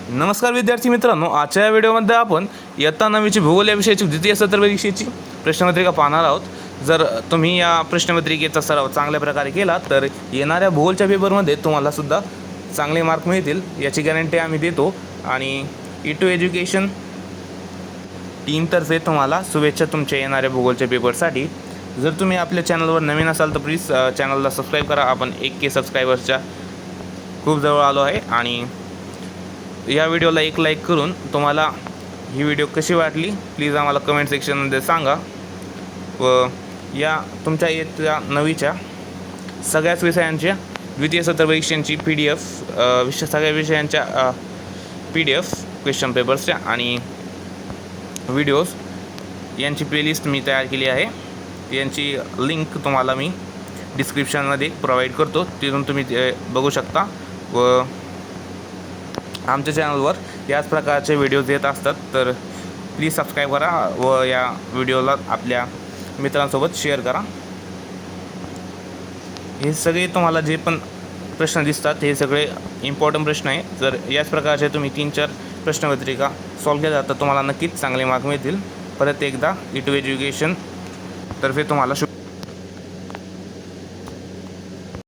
नमस्कार विद्यार्थी मित्रांनो, आजच्या या व्हिडिओमध्ये आपण इयत्ता 9ची भूगोल या विषयाची द्वितीय सत्र परीक्षेची प्रश्नपत्रिका पाहणार आहोत। जर तुम्ही या प्रश्नपत्रिकेचा सराव चांगल्या प्रकारे केला तर येणाऱ्या भूगोलच्या पेपरमध्ये तुम्हाला सुद्धा चांगले मार्क मिळतील याची गॅरंटी आम्ही देतो। आणि E2 एज्युकेशन टीमतर्फे तुम्हाला शुभेच्छा तुमच्या येणाऱ्या भूगोलच्या पेपरसाठी। जर तुम्ही आपल्या चॅनलवर नवीन असाल तर प्लीज चॅनलला सबस्क्राईब करा। आपण 1K सबस्क्रायबर्सच्या खूप जवळ आलो आहे आणि या व्हिडिओला एक लाईक करून तुम्हाला ही व्हिडिओ कशी वाटली प्लीज आम्हाला कमेंट सेक्शनमध्ये सांगा। व या तुमच्या इयत्ता 9च्या सगळ्याच विषयांच्या द्वितीय सत्र परीक्षांची PDF सगळ्या विषयांच्या PDF क्वेश्चन पेपर्सच्या आणि व्हिडिओज यांची प्लेलिस्ट मी तयार केली आहे। यांची लिंक तुम्हाला मी डिस्क्रिप्शनमध्ये प्रोव्हाइड करतो, तिथून तुम्ही ते बघू शकता। व आमच्या चॅनलवर याच प्रकारचे व्हिडिओज येत असतात, तर प्लीज सबस्क्राईब करा व या व्हिडिओला आपल्या मित्रांसोबत शेअर करा। हे सगळे तुम्हाला जे पण प्रश्न दिसतात हे सगळे इम्पॉर्टंट प्रश्न आहे। जर याच प्रकारचे तुम्ही 3-4 प्रश्नपत्रिका सॉल्व केल्या तर तुम्हाला नक्कीच चांगले मार्क मिळतील। परत एकदा E2 एज्युकेशन तर्फे तुम्हाला